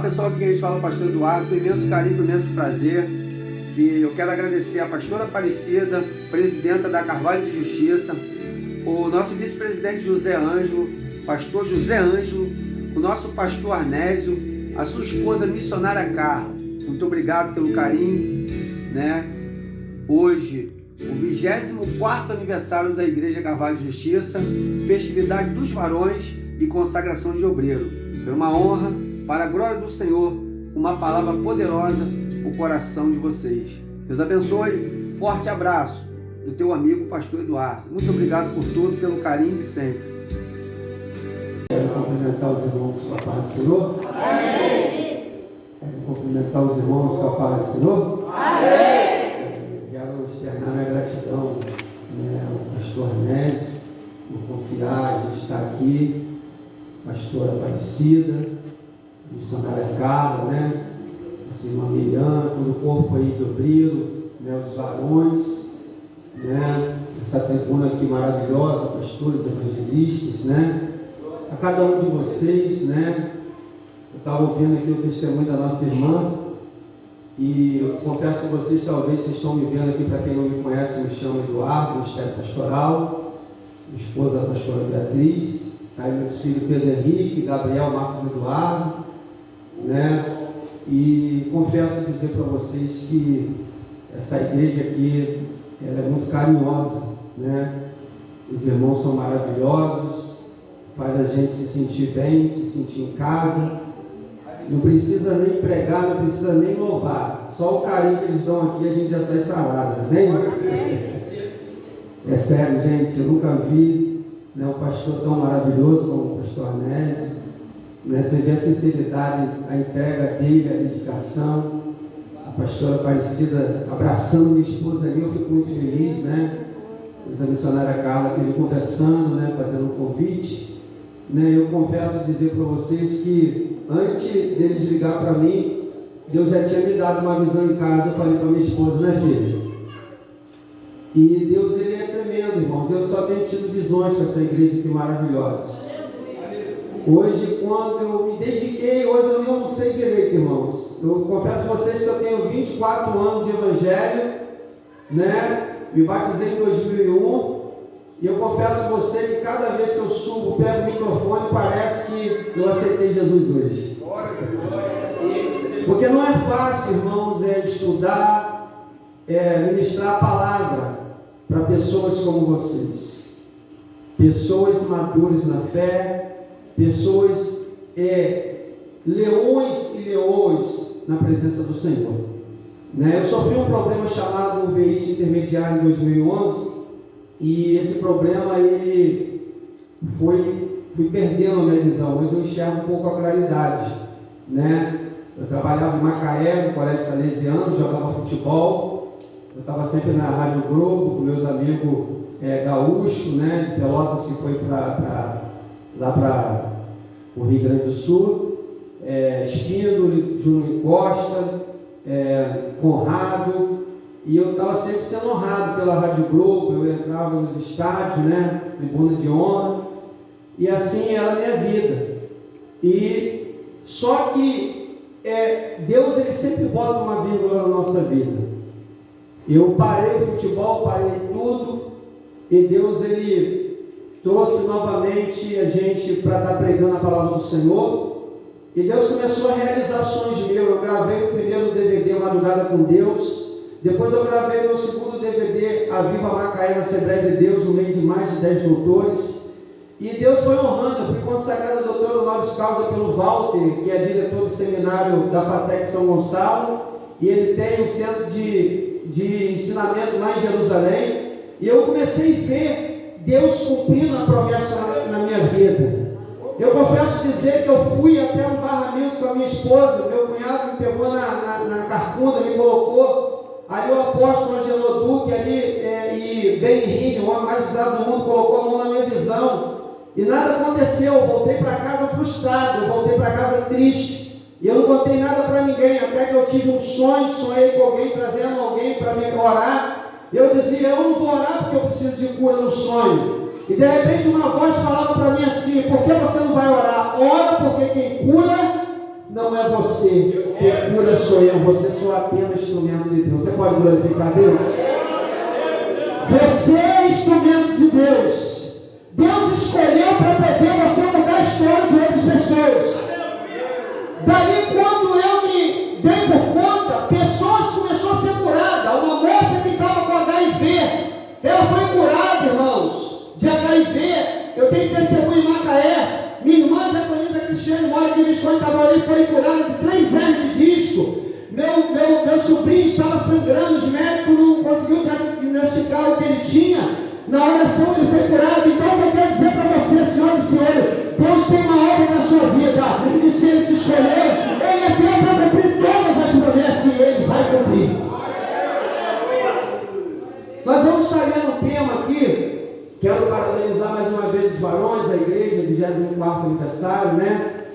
pessoal, aqui a gente fala o pastor Eduardo, com imenso carinho, com imenso prazer, que eu quero agradecer a pastora Aparecida, presidenta da Carvalho de Justiça, o nosso vice-presidente José Ângelo, pastor José Ângelo, o nosso pastor Arnésio, a sua esposa missionária Carla. Muito obrigado pelo carinho, né? Hoje, o 24º aniversário da Igreja Carvalho de Justiça, festividade dos varões e consagração de obreiro. Foi uma honra, para a glória do Senhor, uma palavra poderosa no coração de vocês. Deus abençoe, forte abraço do teu amigo pastor Eduardo. Muito obrigado por tudo, pelo carinho de sempre. Quero cumprimentar os irmãos com a paz do Senhor. Amém. Quero cumprimentar os irmãos com a paz do Senhor. Amém. Quero externar minha gratidão, ao pastor Arnésio, por confiar, a gente estar aqui, pastora Aparecida, missionária Carla, a irmã Miriam, todo o corpo aí de obreiro, os varões, essa tribuna aqui maravilhosa, pastores, evangelistas, a cada um de vocês, eu estava ouvindo aqui o testemunho da nossa irmã, e eu confesso a vocês, talvez vocês estão me vendo aqui, para quem não me conhece, me chamo Eduardo, Ministério Pastoral, minha esposa a pastora Beatriz, aí meus filhos Pedro Henrique, Gabriel, Marcos Eduardo, e confesso dizer para vocês que essa igreja aqui, ela é muito carinhosa, os irmãos são maravilhosos, faz a gente se sentir bem, se sentir em casa, não precisa nem pregar, não precisa nem louvar, só o carinho que eles dão aqui a gente já sai sarado, amém? É sério, gente, eu nunca vi um pastor tão maravilhoso como o pastor Arnésio, você vê a sinceridade, a entrega dele, a dedicação, a pastora Aparecida abraçando minha esposa ali, eu fico muito feliz, a missionária Carla esteve conversando, fazendo um convite, eu confesso dizer para vocês que antes deles ligar para mim, Deus já tinha me dado uma visão em casa. Eu falei para minha esposa, filha? E Deus, ele é tremendo, irmãos. Eu só tenho tido visões com essa igreja aqui maravilhosa. Hoje, quando eu me dediquei, hoje eu nem almocei direito, irmãos. Eu confesso a vocês que eu tenho 24 anos de evangelho, me batizei em 2001, e eu confesso a você que cada vez que eu subo, pego o microfone, parece que eu aceitei Jesus hoje. Porque não é fácil, irmãos, estudar, ministrar a palavra para pessoas como vocês. Pessoas maduras na fé, pessoas leões e leões na presença do Senhor. Eu sofri um problema chamado uveíte intermediário em 2011, e esse problema ele fui perdendo a minha visão. Hoje eu enxergo um pouco a claridade, Eu trabalhava em Macaé, no colégio salesiano, jogava futebol, eu estava sempre na Rádio Globo com meus amigos gaúchos, de Pelotas, que foi lá para o Rio Grande do Sul, Espíndola, Júnior Costa, Conrado, e eu estava sempre sendo honrado pela Rádio Globo. Eu entrava nos estádios, tribuna de honra, e assim era a minha vida. E só que Deus, ele sempre bota uma vírgula na nossa vida. Eu parei o futebol, parei tudo, e Deus, ele trouxe novamente a gente para estar pregando a palavra do Senhor, e Deus começou a realizar sonhos meus. Eu gravei o primeiro DVD, Madrugada com Deus, depois eu gravei meu segundo DVD, A Viva Macaé, na Assembleia de Deus, no meio de mais de 10 doutores, e Deus foi honrando. Eu fui consagrado a doutor honoris causa pelo Walter, que é diretor do seminário da FATEC São Gonçalo, e ele tem um centro de ensinamento lá em Jerusalém, e eu comecei a ver Deus cumprindo a promessa na minha vida. Eu confesso dizer que eu fui até um Barra News com a minha esposa, meu cunhado me pegou na carcunda, me colocou, ali o apóstolo Angelo Duque ali, e Benny Hinn, o homem mais usado do mundo, colocou a mão na minha visão, e nada aconteceu. Eu voltei para casa frustrado, eu voltei para casa triste, e eu não contei nada para ninguém, até que eu tive um sonho, sonhei com alguém, trazendo alguém para me orar. Eu dizia, eu não vou orar porque eu preciso de cura no sonho. E de repente uma voz falava para mim assim: por que você não vai orar? Ora, porque quem cura Não é você, quem cura sou eu, você só apenas instrumento de Deus. Você pode glorificar Deus? Você é instrumento de Deus. Deus escolheu para poder você mudar a história de outras pessoas. Daí, quando eu me dei por conta, pessoas começaram a ser curadas. Uma moça que estava com HIV, ela foi curada, irmãos, de HIV. Eu tenho testemunho em Macaé. Minha irmã Jaconisa Cristiane mora aqui em Visconde Taborim, foi curada de 3 anos de disco. Meu sobrinho estava sangrando, os médicos não conseguiram diagnosticar o que ele tinha. Na oração ele foi curado. Então o que eu quero dizer para você, senhoras e senhores, Deus tem uma obra na sua vida, e se Ele te escolher, Ele é fiel para cumprir todas as promessas, e Ele vai cumprir. Nós vamos estar lendo um tema aqui. Quero parabenizar mais uma vez os varões, a igreja, 24º aniversário, né?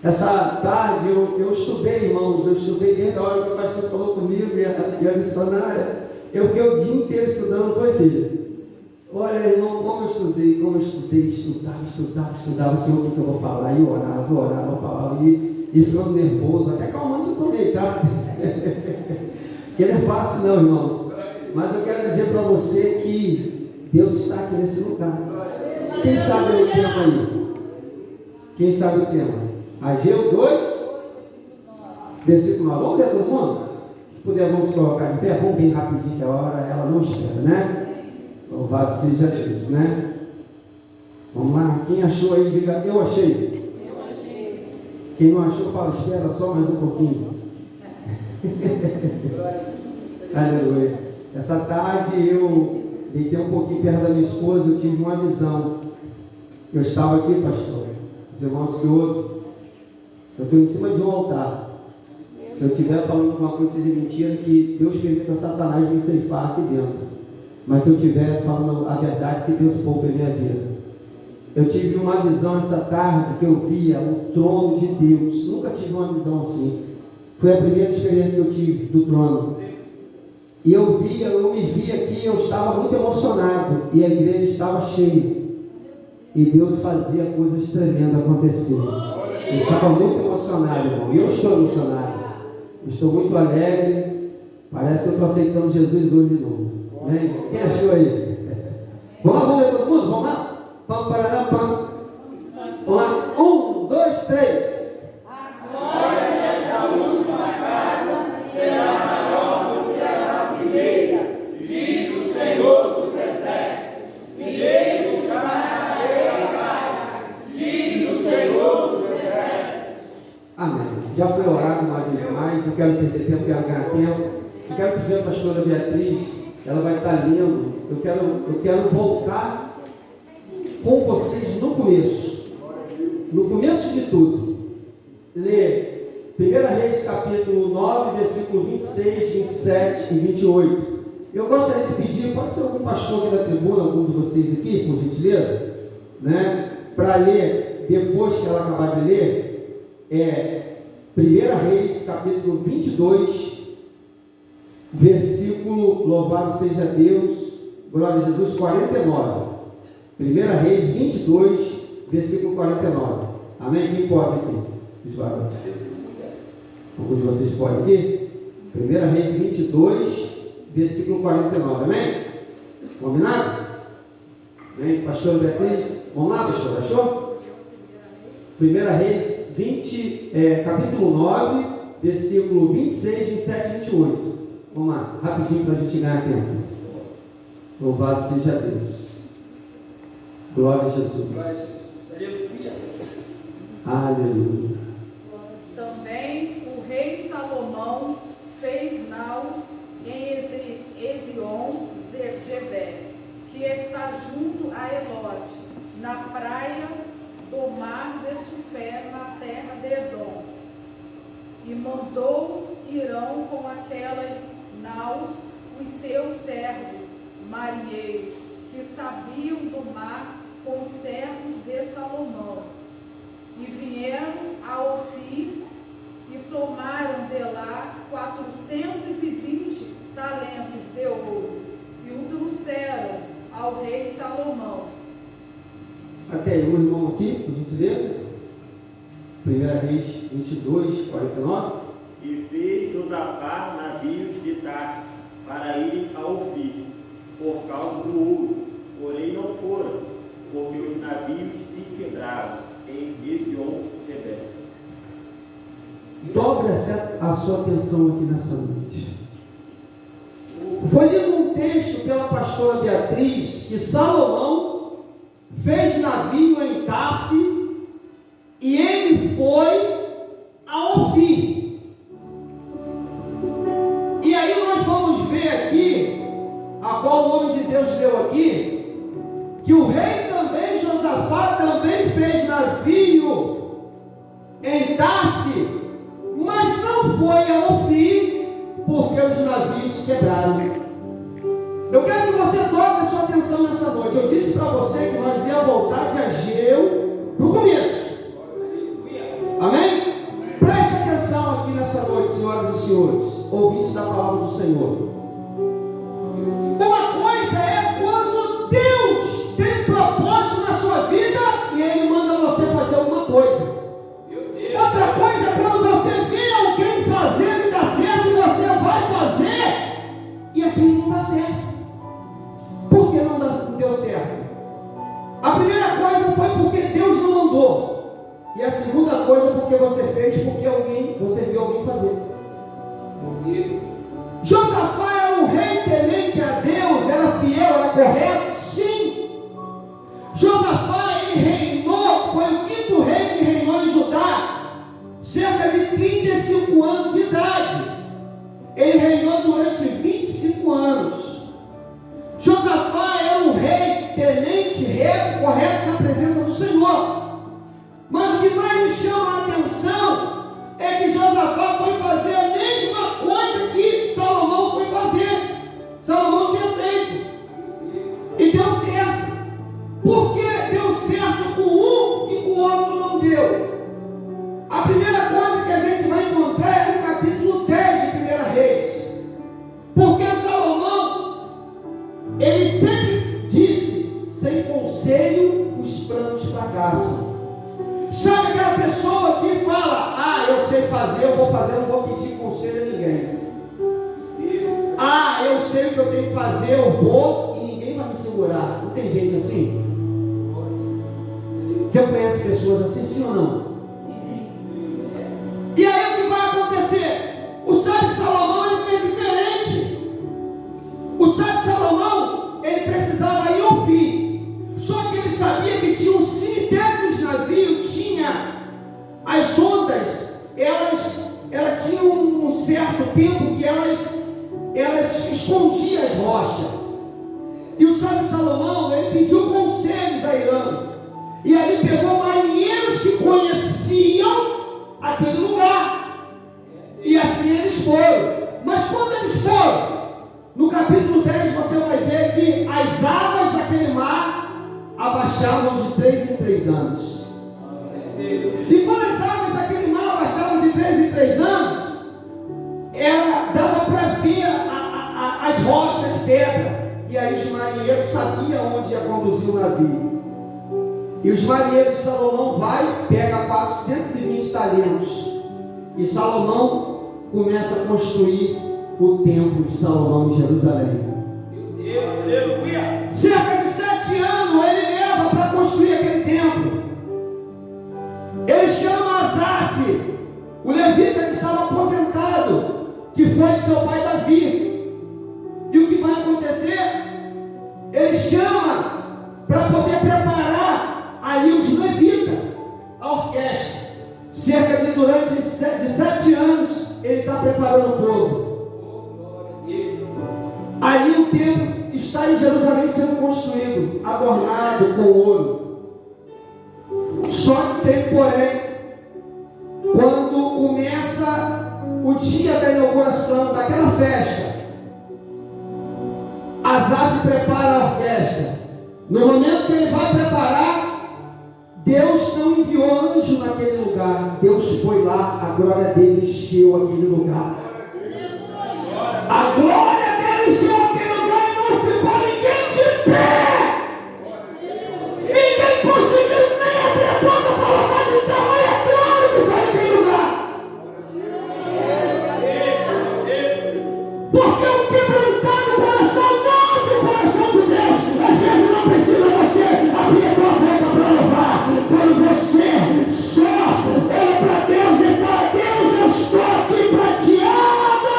Essa tarde eu estudei, irmãos, eu estudei desde a hora que o pastor falou comigo e a missionária. Eu fiquei o dia inteiro estudando, foi, filha? Olha, irmão, como eu estudei, estudava, Senhor, o que eu vou falar? E orava, falava, e ficando nervoso, até calmante eu tomei, tá? Porque não é fácil não, irmãos. Mas eu quero dizer para você que Deus está aqui nesse lugar. Quem sabe o tema aí? Quem sabe o tema? Ageu 2, versículo 9. Vamos ler todo mundo? Se puder, vamos colocar de pé. Vamos bem rapidinho, que a hora ela não espera, né? Louvado seja Deus, né? Vamos lá. Quem achou aí, diga, eu achei. Quem não achou, fala, espera só mais um pouquinho. Aleluia. Essa tarde eu deitei um pouquinho perto da minha esposa, eu tive uma visão. Eu estava aqui, pastor, os irmãos que ouvem, eu estou em cima de um altar. Se eu estiver falando alguma coisa seja mentira, que Deus permita Satanás me ceifar aqui dentro. Mas se eu estiver falando a verdade, que Deus poupe a minha vida. Eu tive uma visão essa tarde que eu via o trono de Deus. Nunca tive uma visão assim. Foi a primeira experiência que eu tive do trono. E eu me vi aqui, eu estava muito emocionado. E a igreja estava cheia. E Deus fazia coisas tremendas acontecer. Eu estava muito emocionado, irmão. E eu estou emocionado. Eu estou muito alegre. Parece que eu estou aceitando Jesus hoje de novo. Né? Quem achou aí? Vamos lá, vamos ler todo mundo? Vamos lá? Pam, parará, pam. Vamos lá? 1, 2, 3. A glória desta última casa será maior do que a da primeira, diz o Senhor dos Exércitos. E deixo para a paz, diz o Senhor dos Exércitos. Amém. Já foi orado uma vez mais, não quero perder tempo, quero ganhar tempo. Eu quero pedir à pastora Beatriz, ela vai estar lendo. Eu quero voltar com vocês no começo. No começo de tudo. Ler 1 Reis capítulo 9, versículo 26, 27 e 28. Eu gostaria de pedir, pode ser algum pastor aqui da tribuna, algum de vocês aqui, por gentileza, né? Para ler, depois que ela acabar de ler, 1 Reis capítulo 22, versículo, louvado seja Deus, glória a Jesus, 49. 1 Reis 22, versículo 49. Amém? Quem pode aqui? Os varões. Algum de vocês pode aqui? 1 Reis 22, versículo 49. Amém? Combinado? Amém? Pastor Beatriz? Vamos lá, pastor? Achou? 1 Reis 20, capítulo 9, versículo 26, 27 e 28. Vamos lá, rapidinho para a gente ganhar tempo. Louvado seja Deus. Glória a Jesus. Aleluia. Também o rei Salomão fez Nau em Ezion-Geber, que está junto a Elode, na praia do mar de Sufé, na terra de Edom. E mandou Irão com aquelas naus os seus servos, marinheiros, que sabiam do mar, com os servos de Salomão. E vieram a Ofir e tomaram de lá 420 talentos de ouro e o trouxeram ao rei Salomão. Até aí, o irmão aqui, por gentileza. 1 Reis 22, 49. E fez Josafá navios de Tarso para irem a Ofir, por causa do ouro, porém não foram, porque os navios se quebraram em Ezion-Geber. Dobre a sua atenção aqui nessa noite. Foi lido um texto pela pastora Beatriz que Salomão fez navio em Tarse e ele foi a Ofir. E aí nós vamos ver aqui, a qual o homem de Deus leu aqui, que o rei também, Josafá, também fez navio em Tarse, mas não foi a Ofir, porque os navios se quebraram. Eu quero que você dobre a sua atenção nessa noite. Eu disse para você que nós ia voltar de Ageu para o começo. Amém? Preste atenção aqui nessa noite, senhoras e senhores, ouvintes da palavra do Senhor. Uma coisa é quando Deus tem propósito na sua vida e Ele manda você fazer alguma coisa. Outra coisa é quando você vê alguém fazendo e dá certo, e você vai fazer e aquilo não dá certo. Por que não deu certo? A primeira coisa foi porque Deus não mandou. E a segunda coisa porque você fez porque você viu alguém fazer. Josafá era um rei temente a Deus, era fiel, era correto? Sim. Josafá, ele reinou, foi o quinto rei que reinou em Judá, cerca de 35 anos de idade. Ele reinou durante 25 anos. Josafá era um rei temente, reto, correto na presença do Senhor. Mas o que mais me chama a atenção é que Josafá foi fazer a mesma coisa que Salomão foi fazer. Salomão tinha feito e deu certo. Por que deu certo com um e com o outro não deu? A primeira coisa que a gente vai encontrar é no capítulo 10 de 1 Reis. Porque Salomão, ele sempre disse: sem conselho os planos fracassam. Sabe aquela pessoa que fala: ah, eu sei fazer, eu vou fazer, não vou pedir conselho a ninguém. Ah, eu sei o que eu tenho que fazer, eu vou e ninguém vai me segurar. Não tem gente assim? Você conhece pessoas assim, sim ou não? E aí o que vai acontecer? O sábio Salomão, ele fez diferente. O sábio Salomão, ele precisava ir ao fim. Só que ele sabia que tinha um cemitério dos navios, tinha as ondas, elas tinham um certo tempo que elas escondiam as rochas. E o sábio Salomão, ele pediu conselhos a Irã. E ali pegou marinheiros que conheciam aquele lugar. E assim eles foram. Mas quando eles foram, no capítulo 10 você vai ver que as águas daquele mar abaixavam de 3 em 3 anos. E quando as águas daquele mar abaixavam de 3 em 3 anos, dava para ver as rochas, pedra. E aí os marinheiros sabiam onde ia conduzir o navio. E os marinheiros de Salomão pega 420 talentos. E Salomão começa a construir o templo de Salomão em Jerusalém. Cerca de 7 anos ele leva para construir aquele templo. Ele chama Asaf, o levita que estava aposentado, que foi de seu pai Davi. E o que vai acontecer? Ele chama para poder preparar ali os levitas, a orquestra. Durante 7 anos ele está preparando o povo. Ali o templo está em Jerusalém sendo construído, adornado com ouro. Só que tem porém, quando começa o dia da inauguração daquela festa, Asaf prepara a orquestra. No momento que ele vai preparar, Deus não enviou anjo naquele lugar. Deus foi lá, a glória dele encheu aquele lugar. A glória dele encheu aquele lugar e não ficou ninguém de pé. Ninguém conseguiu nem abrir a boca para falar de tamanha glória que foi naquele lugar. Porque um quebrantado coração, novo coração de Deus, às vezes não precisa você abrir a tua boca para louvar. Quando você só olha para Deus e fala: Deus, eu estou aqui prateado,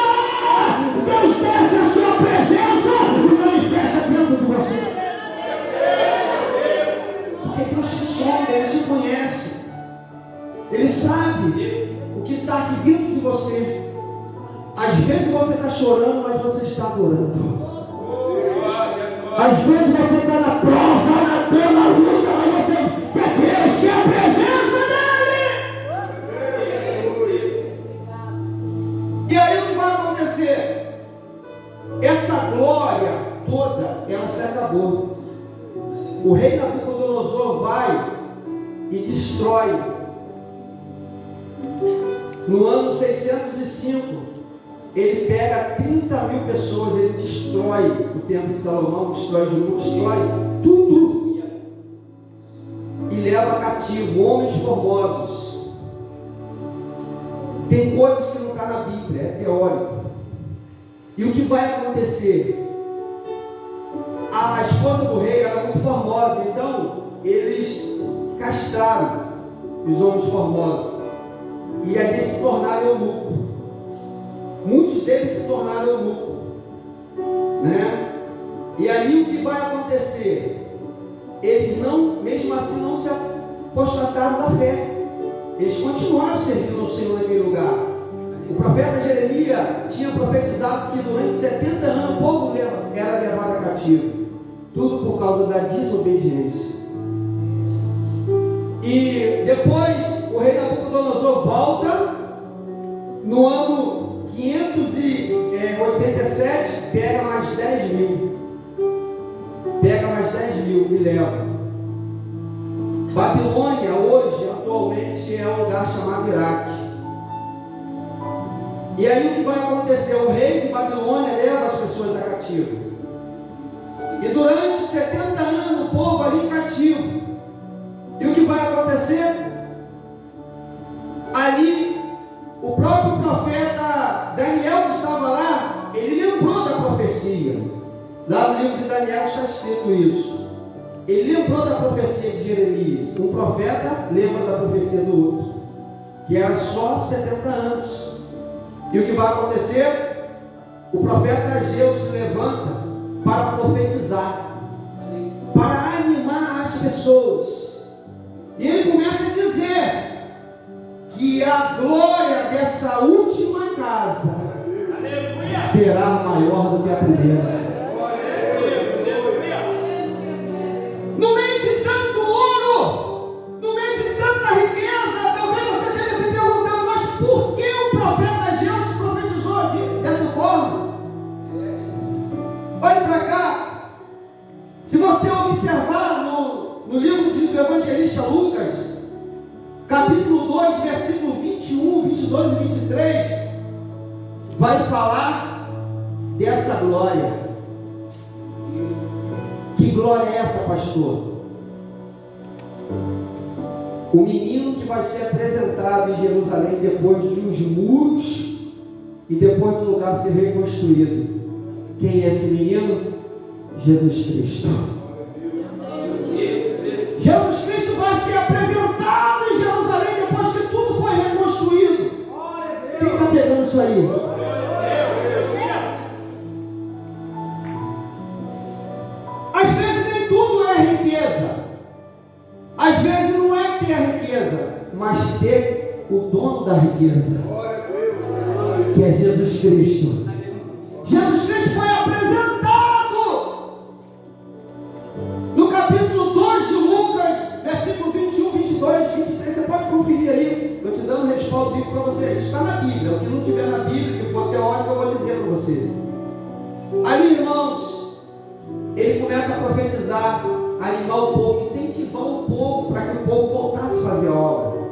Deus desce a sua presença e manifesta dentro de você. Porque Deus te sonda, Ele te conhece, Ele sabe o que está aqui dentro de você. Às vezes você está chorando, mas você está adorando. Às vezes você está na prova, na dor, na luta, mas você quer Deus, quer a presença dEle. E aí o que vai acontecer? Essa glória toda, ela se acabou. O rei Nabucodonosor vai e destrói. No ano 605, ele pega 30 mil pessoas, ele destrói o templo de Salomão, destrói Jerusalém, destrói tudo. E leva cativo homens formosos. Tem coisas que não está na Bíblia, é teórico. E o que vai acontecer? A esposa do rei era muito formosa, então eles castraram os homens formosos. E aí eles se tornaram eunucos. Muitos deles se tornaram eunucos, né? E ali o que vai acontecer? Eles não, mesmo assim, não se apostataram da fé. Eles continuaram servindo ao Senhor naquele lugar. O profeta Jeremias tinha profetizado que durante 70 anos o povo era levado cativo. Tudo por causa da desobediência. E depois o rei Nabucodonosor volta no ano 587, pega mais 10 mil. Pega mais 10 mil e leva. Babilônia hoje, atualmente, é um lugar chamado Iraque. E aí o que vai acontecer? O rei de Babilônia leva as pessoas a cativo. E durante 70 anos o povo ali cativo. E o que vai acontecer? Ali, o próprio profeta Daniel, que estava lá, ele lembrou da profecia. Lá no livro de Daniel está escrito isso. Ele lembrou da profecia de Jeremias. Um profeta lembra da profecia do outro, que era só 70 anos. E o que vai acontecer? O profeta Ageu se levanta para profetizar, para animar as pessoas. E ele começa a dizer que a glória dessa última casa será maior do que a primeira. No meio de tanto ouro, no meio de tanta riqueza, talvez você esteja se perguntando: mas por que o profeta Ageu se profetizou dessa forma? Olhe para cá. Se você observar no livro do evangelista Lucas, capítulo 2, versículo 21, 22 e 23, vai falar dessa glória. Que glória é essa, pastor? O menino que vai ser apresentado em Jerusalém depois de uns muros e depois do lugar ser reconstruído. Quem é esse menino? Jesus Cristo. Jesus Cristo vai ser apresentado em Jerusalém depois que tudo foi reconstruído. Quem está pegando isso aí? Às vezes nem tudo é riqueza. Às vezes não é ter a riqueza, mas ter o dono da riqueza, que é Jesus Cristo. Jesus Cristo foi apresentado no capítulo 2 de Lucas, versículo 21, 22, 23. Você pode conferir aí. Estou te dando um respaldo bíblico para você. Isso está na Bíblia. O que não tiver na Bíblia, que for teórico, eu vou dizer para você. Ali, irmãos, ele começa a profetizar, animar o povo, incentivar o povo para que o povo voltasse a fazer a obra.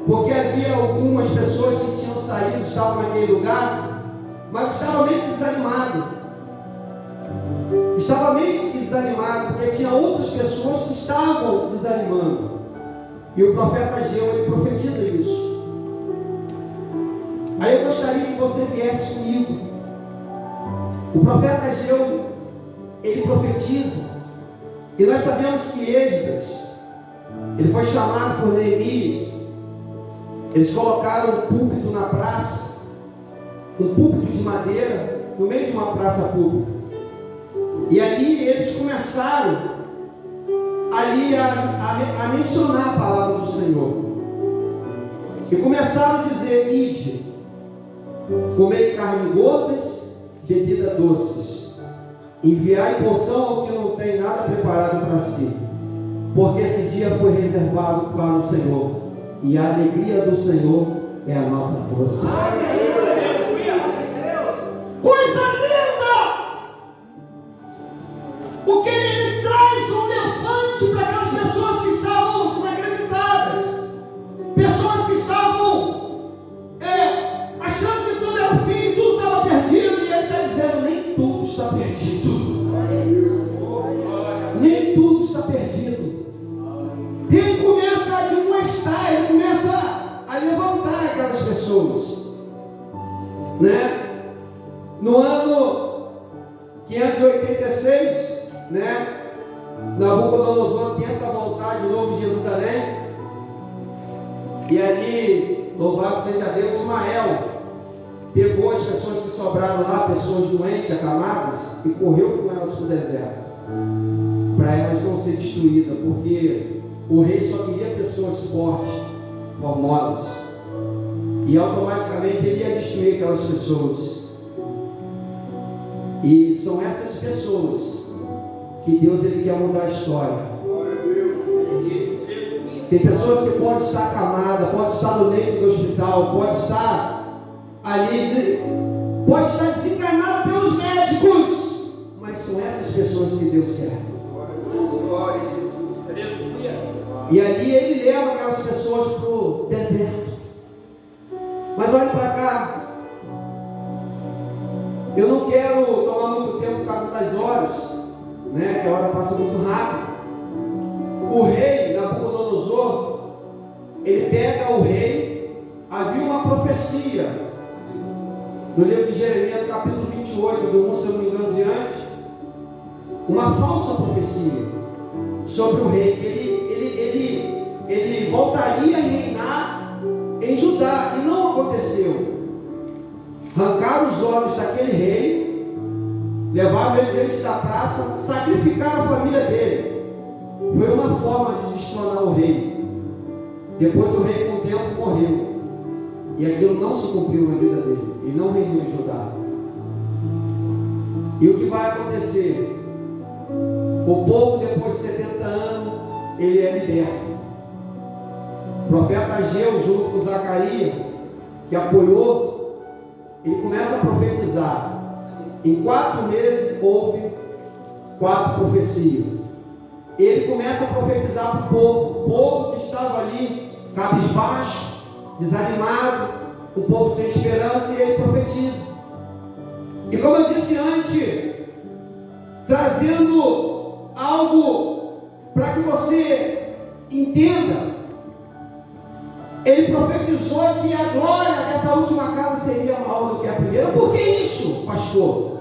Porque havia algumas pessoas que tinham saído, estavam naquele lugar, mas estavam meio que desanimados. Estava meio que desanimado, porque tinha outras pessoas que estavam desanimando. E o profeta Ageu, ele profetiza isso. Aí eu gostaria que você viesse comigo O profeta Ageu, ele profetiza, e nós sabemos que Esdras, ele foi chamado por Neemias. Eles colocaram um púlpito na praça, um púlpito de madeira, no meio de uma praça pública, e ali eles começaram ali a mencionar a palavra do Senhor, e começaram a dizer: ide, comei carne gordas, bebida doces, enviai porção ao que não tem nada preparado para si, porque esse dia foi reservado para o Senhor, e a alegria do Senhor é a nossa força. Coisa linda! O que ele traz um levante para aquelas pessoas que estavam desacreditadas, pessoas que estavam achando que tudo era o fim, tudo estava perdido, e ele está dizendo: nem tudo está perdido. Nem tudo está perdido. E ele começa a admoestar, ele começa a levantar aquelas pessoas, né? No ano 586, né, Nabucodonosor tenta voltar de novo de Jerusalém, e ali, louvado seja Deus, Ismael pegou as pessoas que sobraram lá, pessoas doentes, acamadas, e correu com elas para o deserto, para elas não serem destruídas, porque o rei só queria pessoas fortes, formosas, e automaticamente ele ia destruir aquelas pessoas. E são essas pessoas que Deus ele quer mudar a história. Tem pessoas que podem estar acamadas, podem estar no leito do hospital, podem estar ali, pode estar desencarnada pelos médicos, mas são essas pessoas que Deus quer. Glória a Jesus, aleluia. E ali ele leva aquelas pessoas para o deserto. Mas olhe para cá. Eu não quero tomar muito tempo por causa das horas, né? Que a hora passa muito rápido. O rei Nabucodonosor, ele pega o rei. Havia uma profecia no livro de Jeremias, capítulo 28, do 1, se eu não me engano, diante, uma falsa profecia sobre o rei. Ele voltaria a reinar em Judá, e não aconteceu. Arrancaram os olhos daquele rei, levaram ele diante da praça, sacrificaram a família dele. Foi uma forma de destronar o rei. Depois o rei, com o tempo, morreu, e aquilo não se cumpriu na vida dele. Ele não reinou em Judá. E o que vai acontecer? O povo, depois de 70 anos, ele é liberto. O profeta Ageu, junto com Zacarias, que apoiou, ele começa a profetizar. Em 4 meses houve 4 profecias. Ele começa a profetizar para o povo que estava ali, cabisbaixo, desanimado, o povo sem esperança, e ele profetiza. E como eu disse antes, trazendo algo para que você entenda, ele profetizou que a glória dessa última casa seria maior do que a primeira. Por que isso, pastor?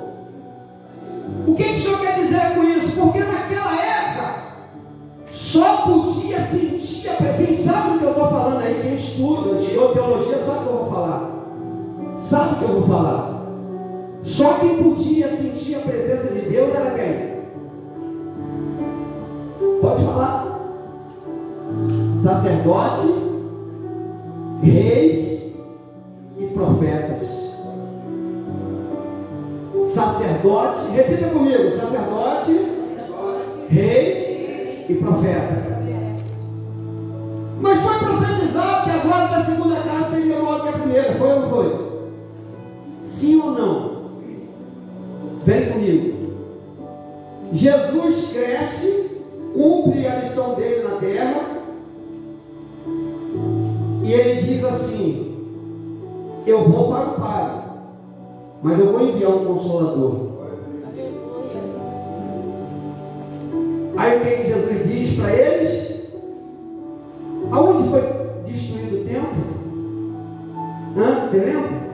O que o senhor quer dizer com isso? Porque naquela época só podia sentir, quem sabe o que eu estou falando aí, quem estuda, estudou teologia, sabe o que eu vou falar. Sabe o que eu vou falar. Só quem podia sentir a presença de Deus era quem? Pode falar. Sacerdote, reis e profetas. Sacerdote, repita comigo: sacerdote, rei e profeta. Mas foi profetizado que a glória da segunda casa seria maior que a primeira. Foi ou não foi? Sim ou não? Vem comigo. Jesus cresce, cumpre a missão dele na terra, e ele diz assim: eu vou para o Pai, mas eu vou enviar um Consolador. Aí o que Jesus diz para eles? Aonde foi destruído o templo? Você lembra?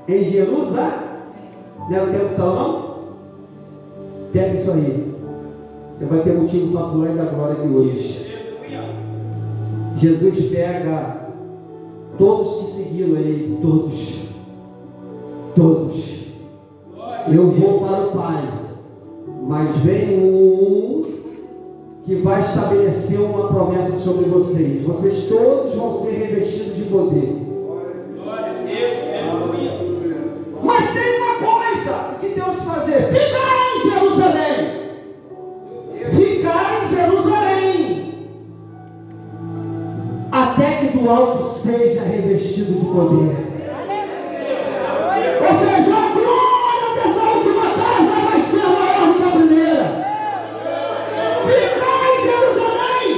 Em Jerusalém. Não é o tempo de Salomão? Pega isso aí. Você vai ter motivo para pular e dar glória aqui hoje. Jesus pega todos que seguiram ele, todos. Eu vou para o Pai, mas vem um que vai estabelecer uma promessa sobre vocês. Vocês todos vão ser revestidos de poder. Mas tem uma coisa que temos que fazer: ficar em Jerusalém. Ficar em Jerusalém até que do alto seja revestido de poder. Ou seja, a glória dessa última casa vai ser maior do que a primeira. Ficar em Jerusalém,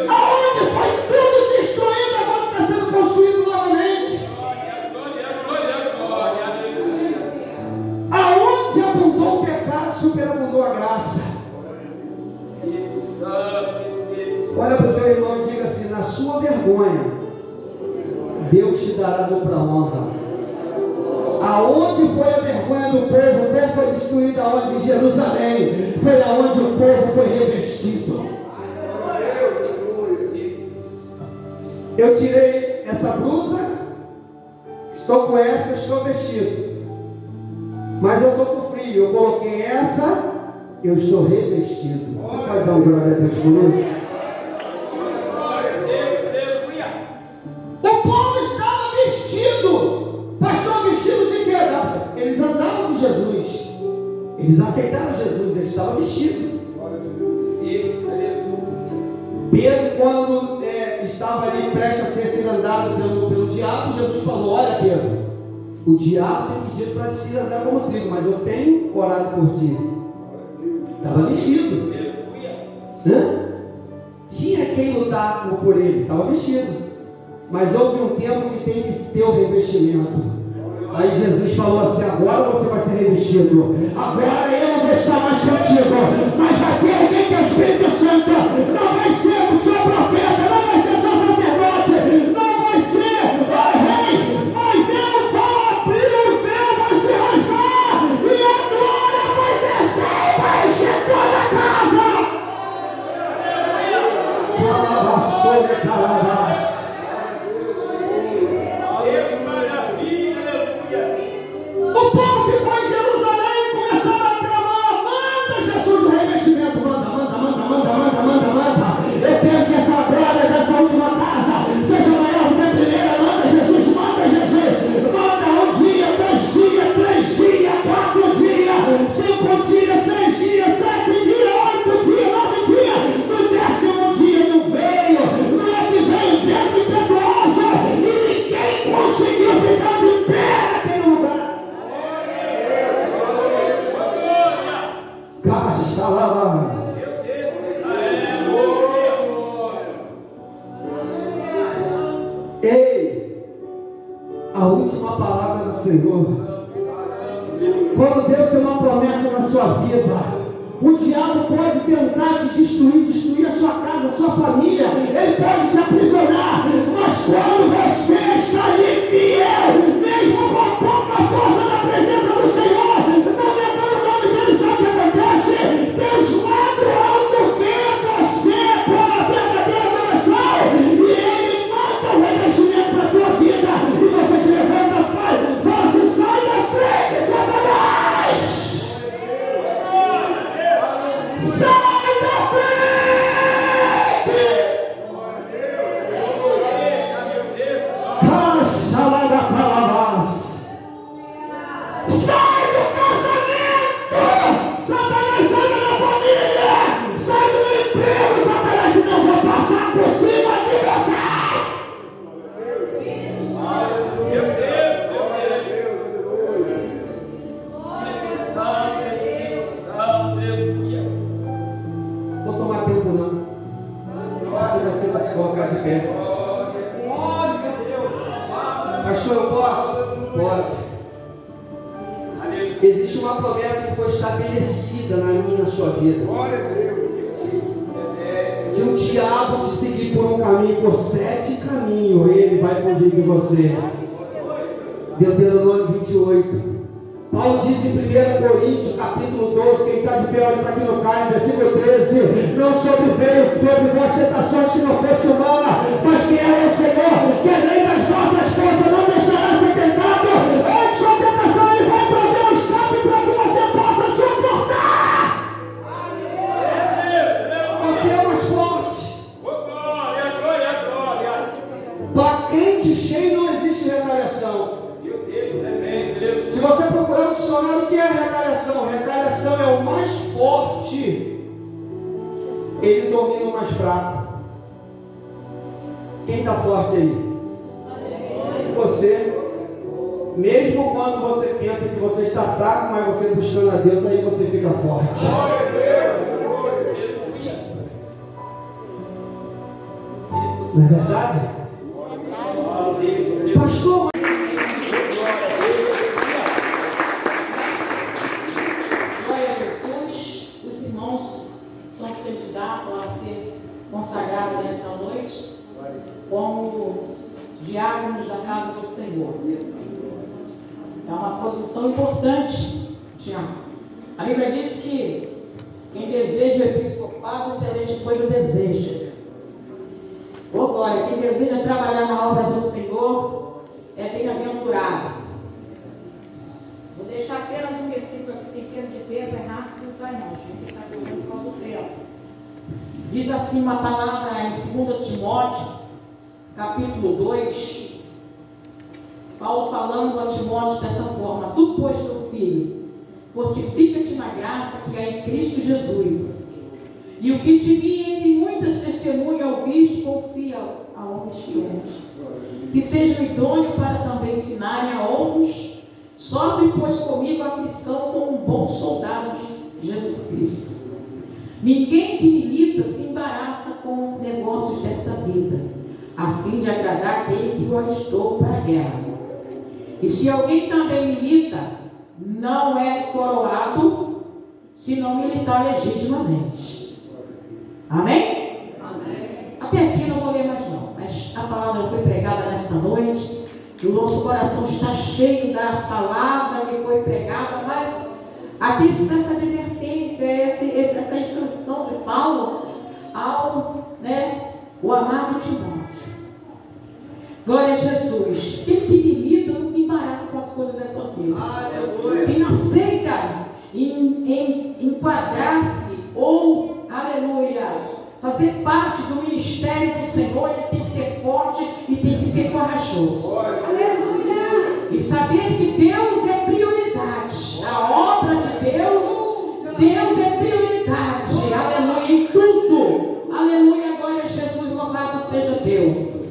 aonde foi tudo destruído, agora está sendo construído novamente. Aonde abundou o pecado, superabundou a graça. Olha para o teu irmão e diga assim: na sua vergonha, Deus te dará dupla honra. Aonde foi a vergonha do povo? O povo foi destruído aonde? Em Jerusalém. Foi aonde o povo foi revestido. Eu tirei essa blusa, estou com essa, estou vestido. Mas eu estou com frio. Eu coloquei essa, eu estou revestido. Você pode dar glória a Deus por isso? O povo estava vestido. Pastor, vestido de quê? Eles andavam com Jesus. Eles aceitaram Jesus, eles estavam vestidos. Pedro, quando estava ali prestes a ser cirandado pelo diabo, Jesus falou: olha, Pedro, o diabo tem pedido para te cirandar como trigo, mas eu tenho orado por ti. Estava vestido. Tinha quem lutar por ele, estava vestido. Mas houve um tempo que tem que ter o revestimento. Aí Jesus falou assim: agora você vai ser revestido. Agora eu não vou estar mais contigo, mas vai ter alguém que é o Espírito Santo. Não vai ser o seu profeta, não vai ser o seu sacerdote, não vai ser o rei, mas eu vou abrir o véu, vai se rasgar, e a glória vai descer e vai encher toda a casa. Palavra sobre palavras. O povo ficou em Jerusalém e começaram a clamar: manda Jesus o revestimento, manda. Eu quero que essa glória dessa última casa seja maior do que a primeira. Manda Jesus. Manda um dia, 2 dias, 3 dias, 4 dias, 5 dias, 6 dias, 7 dias, 8 dias, 9 dias. No 10º dia não veio. Não é que veio vento impetuoso e ninguém conseguiu ficar de pé naquele lugar. Caxalabas. Ei, a última palavra do Senhor. Quando Deus tem uma promessa na sua vida, o diabo pode tentar te destruir a sua casa, a sua família, ele pode te aprisionar, mas quando você está ali fiel, mesmo com pouca força na presença do Senhor, não lembrando o nome dele, sabe o que acontece? Deus quando vê você com a verdadeira adoração, e ele manda o revestimento para a tua vida, e você se levanta, fala assim: sai da frente, Satanás! Sai da frente! Caxalada palavras. Sai do casamento! Satanás, sai da minha família! Sai do meu emprego! Satanás, não vou passar por cima de você! Vou tomar tempo não. Você vai se colocar de pé. Pastor, eu posso? Pode. Existe uma promessa que foi estabelecida na minha e na sua vida. Se o diabo te seguir por um caminho, por 7 caminhos, ele vai fugir de você. Deuteronômio 28. Paulo diz em 1 Coríntios, capítulo 12, quem está de pé, olha para que não caia, versículo 13: não sobreveio sobre vós tentações que não fosse humana, mas fiel é o Senhor, que além das vossas forças não deixará ser tentado. Antes com a tentação, Ele vai prover um escape para que você possa suportar. Você é mais forte. Glória, glória, glória. Para crente cheio não existe retaliação. Se você procurar no dicionário, o que é retaliação? Retaliação é o mais forte, ele domina o mais fraco. Quem está forte aí? Você. Mesmo quando você pensa que você está fraco, mas você buscando a Deus, aí você fica forte. Não é verdade? Pastor, glória a Jesus. Os irmãos são os candidatos a ser consagrados nesta noite como diáconos da casa do Senhor. É uma posição importante, Tiago. A Bíblia diz que quem deseja o episcopado, excelente coisa deseja. Ô glória, quem deseja trabalhar na obra do Senhor é bem-aventurado. Vou deixar apenas um versículo aqui, sem perda de tempo, é rápido, tá, irmãos? A gente está correndo por causa do tempo. Diz assim uma palavra em 2 Timóteo, capítulo 2, Paulo falando a Timóteo dessa forma: tu, pois, meu filho, fortifica-te na graça que há em Cristo Jesus. E o que de mim entre muitas testemunhas ouviste, confia a homens fiéis, que sejam idôneos para também ensinarem a outros. Sofre, pois, comigo a aflição como um bom soldado de Jesus Cristo. Ninguém que milita se embaraça com negócios desta vida, a fim de agradar aquele que o alistou para a guerra. E se alguém também milita, não é coroado, se não militar legitimamente. Amém? Amém. Até aqui não vou ler mais não, mas a palavra foi pregada nesta noite, e o nosso coração está cheio da palavra que foi pregada, mas aqui está essa advertência, essa instrução de Paulo ao o amado Timóteo. Glória a Jesus. Quem que milita não se embaraça com as coisas dessa vida. Aleluia. Quem aceita enquadrar-se ou, aleluia, fazer parte do ministério do Senhor, ele tem que ser forte e tem que ser corajoso. Aleluia. E saber que Deus é prioridade. A obra de Deus é prioridade. Aleluia. Em tudo. Aleluia. Glória a Jesus. Louvado seja Deus.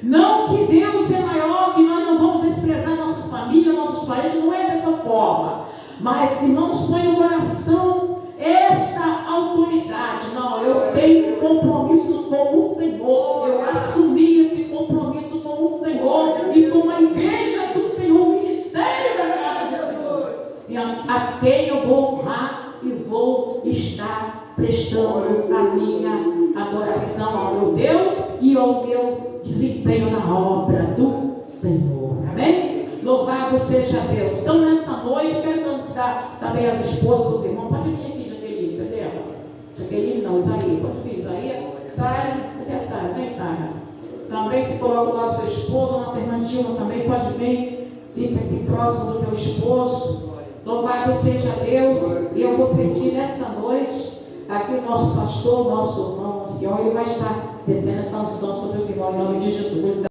Não que Deus é maior, que nós não vamos desprezar nossas famílias, nossos parentes, não é dessa forma. Mas irmãos, põe no coração esta autoridade. Não, eu tenho um compromisso com o Senhor. Eu assumi esse compromisso com o Senhor e com a igreja do Senhor, o ministério da casa de Jesus. E a quem eu vou honrar e vou estar prestando a minha adoração ao meu Deus e ao meu desempenho na obra do Senhor. Amém? Louvado seja Deus. Então, nesta noite, quero convidar também as esposas dos irmãos. Pode vir aqui, Jaqueline, cadê ela? Jaqueline não, Isaías. Pode vir, Isaías. Sara, cadê a Sara? Vem, Sara. Também se coloca ao lado do seu esposo. Nossa irmã Dilma também pode vir. Fica aqui próximo do teu esposo. Louvado seja Deus. E eu vou pedir nesta noite, aqui o nosso pastor, o nosso irmão ancião, ele vai estar descendo essa unção sobre os irmãos em nome de Jesus.